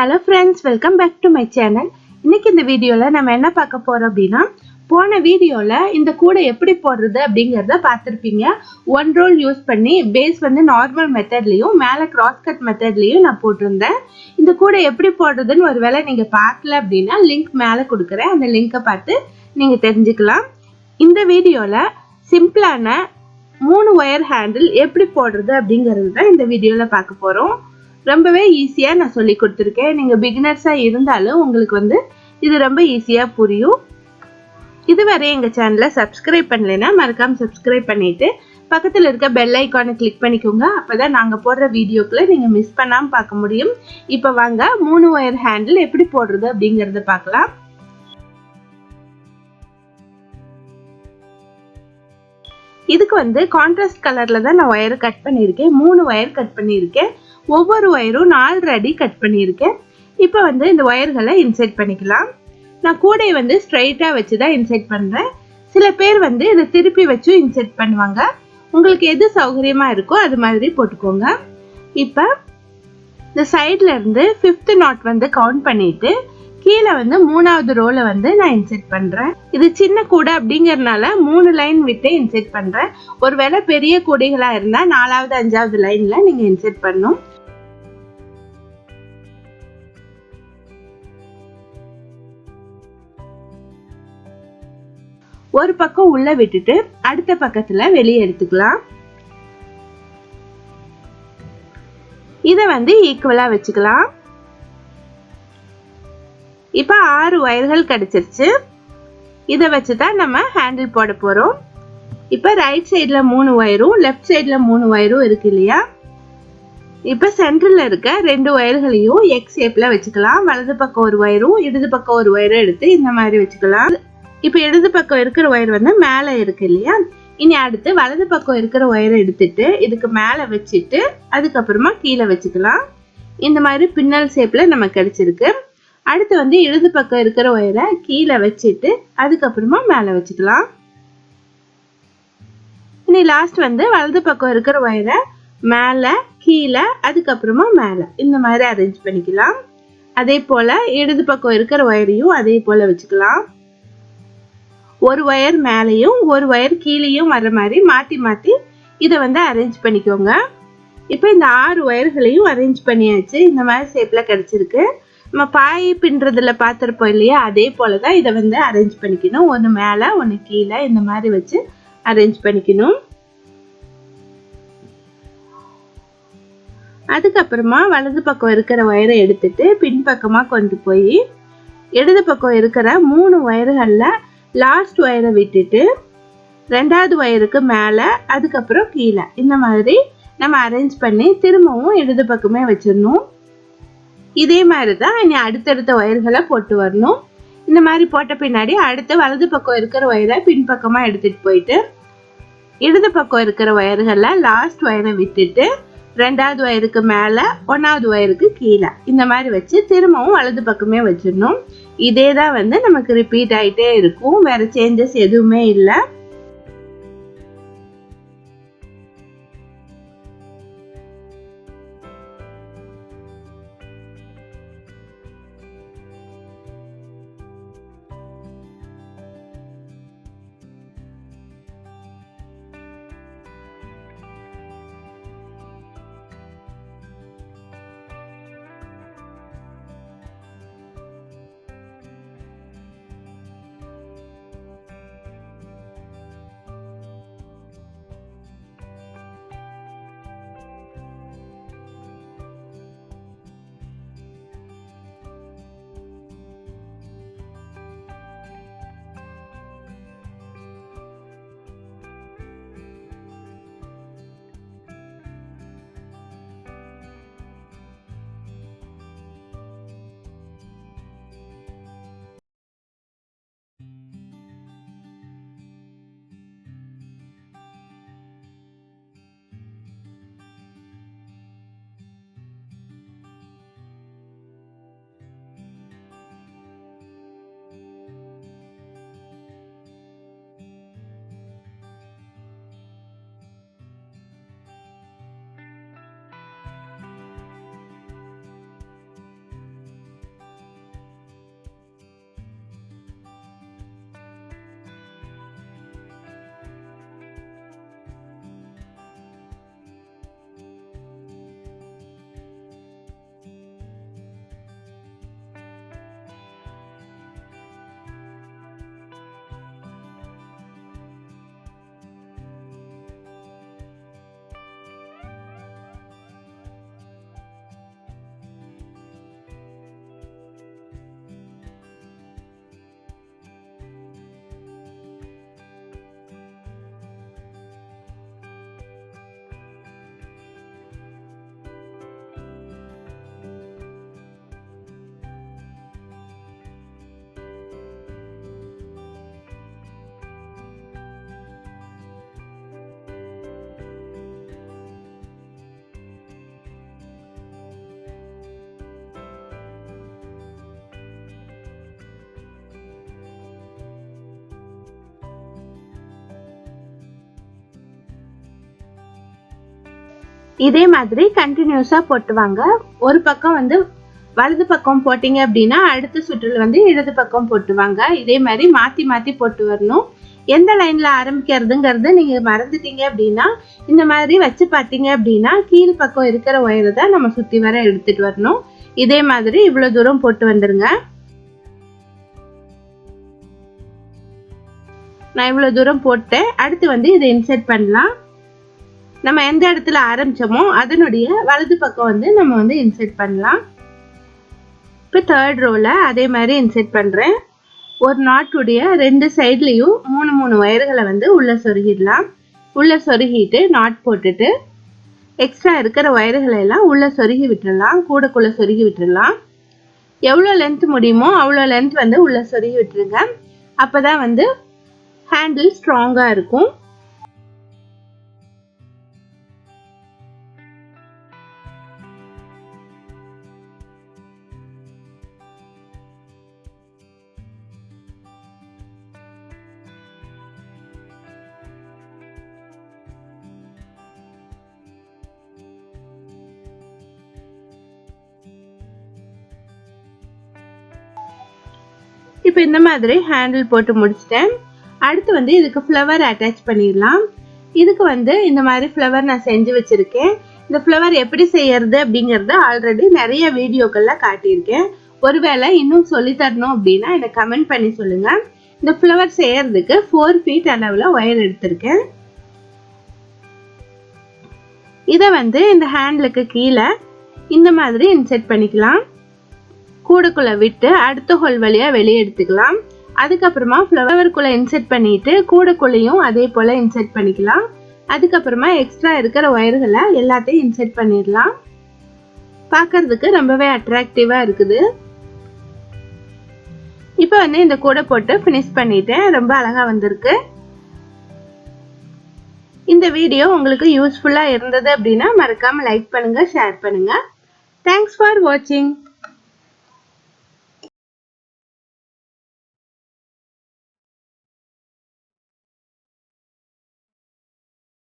Hello friends, welcome back to my channel. இன்னைக்கு இந்த வீடியோல நம்ம என்ன பார்க்க போறோம் அப்படினா போன வீடியோல இந்த கூடை எப்படி போடுறது அப்படிங்கறத பார்த்திருப்பீங்க. ஒன் ரோல் யூஸ் பண்ணி பேஸ் வந்து நார்மல் மெத்தட்லயும் மேலே கிராஸ் கட் மெத்தட்லயும் நான் போட்டுருந்தேன். இந்த கூடை எப்படி போடுறதுன்னு ஒருவேளை நீங்க பார்க்கல அப்படினா லிங்க் மேலே கொடுக்கிறேன். அந்த லிங்கை பார்த்து நீங்க தெரிஞ்சுக்கலாம். இந்த வீடியோல சிம்பிளான 3 வயர் ஹேண்டில் எப்படி போடுறது அப்படிங்கறது தான் இந்த வீடியோல பார்க்க போறோம். ரொம்பவே ஈஸியா நான் சொல்லி கொடுத்திருக்கேன். நீங்க பிகினர்ஸா இருந்தாலும் உங்களுக்கு வந்து இது ரொம்ப ஈஸியா புரியும். இதுவரை எங்க சேனலை சப்ஸ்கிரைப் பண்ணலைன்னா மறக்காம சப்ஸ்கிரைப் பண்ணிட்டு பக்கத்துல இருக்க பெல் ஐகானை கிளிக் பண்ணிக்கோங்க. அப்பதான் நாங்க போடுற வீடியோக்களை நீங்க மிஸ் பண்ணாம பார்க்க முடியும். இப்போ வாங்க 3 வயர் ஹேண்டில் எப்படி போடுறது அப்படிங்கறத பார்க்கலாம். இதுக்கு வந்து கான்ட்ராஸ்ட் கலர்ல தான் நான் வயர் கட் பண்ணியிருக்கேன். 3 வயர் கட் பண்ணியிருக்கேன். ஒவ்வொரு வயரும் 4 அடி கட் பண்ணியிருக்கேன். இப்போ வந்து இந்த வயர்களை இன்சர்ட் பண்ணிக்கலாம். நான் கூடை வந்து ஸ்ட்ரைட்டா வச்சு தான் இன்சர்ட் பண்றேன். சில பேர் வந்து இதை திருப்பி வச்சு இன்சர்ட் பண்ணுவாங்க. உங்களுக்கு எது சௌகரியமா இருக்கோ அது மாதிரி போட்டுக்கோங்க. இப்போ இந்த சைட்ல இருந்து 5th நாட் வந்து கவுண்ட் பண்ணிட்டு கீழே வந்து 3வது ரோல வந்து நான் இன்சர்ட் பண்றேன். இது சின்ன கூடை அப்படிங்கறதுனால 3 லைன் விட்டு இன்சர்ட் பண்றேன். ஒருவேளை பெரிய கூடைகளா இருந்தா 4வது 5வது லைன்ல நீங்க இன்சர்ட் பண்ணணும். ஒரு பக்கம் உள்ள விட்டுட்டு அடுத்த பக்கத்துல வெளியே எடுத்துக்கலாம். இத வந்து ஈக்குவலா வச்சுக்கலாம். இப்ப 6 வயர்கள் கிடைச்சிருச்சு. இத வச்சுதான் நம்ம ஹேண்டில் போட போறோம். இப்ப ரைட் சைடுல 3 வயரும் லெஃப்ட் சைடுல 3 வயரும் இருக்கு இல்லையா? இப்ப சென்டர்ல இருக்க 2 வயர்களையும் எக்ஸ் ஷேப்ல வச்சுக்கலாம். வலது பக்கம் ஒரு வயரும் இடது பக்கம் ஒரு வயரும் எடுத்து இந்த மாதிரி வச்சுக்கலாம். இப்ப இடது பக்கம் இருக்கிற வயர் வந்து மேல இருக்கு இல்லையா? இனி அடுத்து வலது பக்கம் இருக்கிற வயரை எடுத்துட்டு இதுக்கு மேல வச்சுட்டு அதுக்கப்புறமா கீழே வச்சுக்கலாம். இந்த மாதிரி பின்னல் ஷேப்ல நமக்கு கிடைச்சிருக்கு. அடுத்து வந்து இடது பக்கம் இருக்கிற வயரை கீழே வச்சுட்டு அதுக்கப்புறமா மேல வச்சுக்கலாம். இனி லாஸ்ட் வந்து வலது பக்கம் இருக்கிற வயரை மேல கீழே அதுக்கப்புறமா மேல இந்த மாதிரி அரேஞ்ச் பண்ணிக்கலாம். அதே போல இடது பக்கம் இருக்கிற வயரையும் அதே போல வச்சுக்கலாம். ஒரு வயர் மேலையும் ஒரு வயர் கீழேயும் வர மாதிரி மாத்தி மாத்தி இதை வந்து அரேஞ்ச் பண்ணிக்கோங்க. இப்போ இந்த 6 வயர்களையும் அரேஞ்ச் பண்ணியாச்சு. இந்த மாதிரி ஷேப்ல கிடைச்சிருக்கு. நம்ம பாய் பின்றதுல பார்த்திருப்போம் இல்லையா? அதே போலதான் இதை வந்து அரேஞ்ச் பண்ணிக்கணும். ஒன்று மேல ஒன்று கீழே இந்த மாதிரி வச்சு அரேஞ்ச் பண்ணிக்கணும். அதுக்கப்புறமா வலது பக்கம் இருக்கிற வயரை எடுத்துட்டு பின்பக்கமா கொண்டு போய் இடது பக்கம் இருக்கிற 3 வயர்கள்ல லாஸ்ட் வயரை விட்டுட்டு 2வது வயருக்கு மேல அதுக்கப்புறம் கீழே இந்த மாதிரி நம்ம அரேஞ்ச் பண்ணி திரும்பவும் இடது பக்கமே வச்சிடணும். இதே மாதிரிதான் இனி அடுத்தடுத்த வயர்களை போட்டு வரணும். இந்த மாதிரி போட்ட பின்னாடி அடுத்து வலது பக்கம் இருக்கிற வயரை பின்பக்கமா எடுத்துட்டு போயிட்டு இடது பக்கம் இருக்கிற வயர்கள்ல லாஸ்ட் வயரை விட்டுட்டு 2வது வயருக்கு மேல 1வது வயருக்கு கீழே இந்த மாதிரி வச்சு திரும்பவும் வலது பக்கமே வச்சிடணும். இதேதான் வந்து நமக்கு ரிப்பீட் ஆயிட்டே இருக்கும். வேற சேஞ்சஸ் எதுவுமே இல்லை. இதே மாதிரி கண்டினியூஸா போட்டு வாங்க. ஒரு பக்கம் வந்து வலது பக்கம் போட்டீங்க அப்படின்னா அடுத்த சுற்றுல வந்து இடது பக்கம் போட்டு வாங்க. இதே மாதிரி மாத்தி மாத்தி போட்டு வரணும். எந்த லைன்ல ஆரம்பிக்கிறதுங்கிறது நீங்க மறந்துட்டீங்க அப்படின்னா இந்த மாதிரி வச்சு பார்த்தீங்க அப்படின்னா கீழ் பக்கம் இருக்கிற ஒயரை தான் நம்ம சுத்தி வர எடுத்துட்டு வரணும். இதே மாதிரி இவ்வளவு தூரம் போட்டு வந்துருங்க. நான் இவ்வளவு தூரம் போட்டேன். அடுத்து வந்து இதை இன்சர்ட் பண்ணலாம். நம்ம எந்த இடத்துல ஆரம்பிச்சோமோ அதனுடைய வலது பக்கம் வந்து நம்ம வந்து இன்சர்ட் பண்ணலாம். இப்போ தேர்ட் ரோல அதே மாதிரி இன்சர்ட் பண்றேன். ஒரு நாட்டுடைய ரெண்டு சைட்லயும் மூணு ஒயர்களை வந்து உள்ள சொருகிடலாம். உள்ள சொருகிட்டு நாட் போட்டுட்டு எக்ஸ்ட்ரா இருக்கிற ஒயர்களை எல்லாம் உள்ள சொருகி விட்டுடலாம். கூடக்குள்ள சொருகி விட்டுடலாம். எவ்வளோ லென்த் முடியுமோ அவ்வளோ லென்த் வந்து உள்ள சொருகி விட்டுருங்க. அப்பதான் வந்து ஹேண்டில் ஸ்ட்ராங்கா இருக்கும். இப்போ இந்த மாதிரி ஹேண்டில் போட்டு முடிச்சிட்டேன். அடுத்து வந்து இதுக்கு ஃப்ளவர் அட்டாச் பண்ணிடலாம். இதுக்கு வந்து இந்த மாதிரி ஃப்ளவர் நான் செஞ்சு வச்சிருக்கேன். இந்த ஃப்ளவர் எப்படி செய்யறது அப்படிங்கறத ஆல்ரெடி நிறைய வீடியோக்கள்ல காட்டியிருக்கேன். ஒருவேளை இன்னும் சொல்லி தரணும் அப்படின்னா எனக்கு கமெண்ட் பண்ணி சொல்லுங்க. இந்த ஃப்ளவர் செய்யறதுக்கு 4 ஃபீட் அளவுல ஒயர் எடுத்திருக்கேன். இதை வந்து இந்த ஹேண்டிலுக்கு கீழே இந்த மாதிரி இன்செர்ட் பண்ணிக்கலாம். கூடக்குள்ள விட்டு அடுத்த ஹோல் வழியா வெளியே எடுத்துக்கலாம். அதுக்கப்புறமா ஃப்ளவருக்குள்ள இன்செர்ட் பண்ணிட்டு கூடக்குள்ளையும் அதே போல இன்செர்ட் பண்ணிக்கலாம். அதுக்கப்புறமா எக்ஸ்ட்ரா இருக்கிற ஒயர்களை எல்லாத்தையும் இன்செர்ட் பண்ணிடலாம். பார்க்கறதுக்கு ரொம்பவே அட்ராக்டிவா இருக்குது. இப்போ வந்து இந்த கூடை போட்டு ஃபினிஷ் பண்ணிட்டேன். ரொம்ப அழகா வந்திருக்கு. இந்த வீடியோ உங்களுக்கு யூஸ்ஃபுல்லா இருந்தது அப்படின்னா மறக்காம லைக் பண்ணுங்க, ஷேர் பண்ணுங்க. தேங்க்ஸ் ஃபார் வாட்சிங்.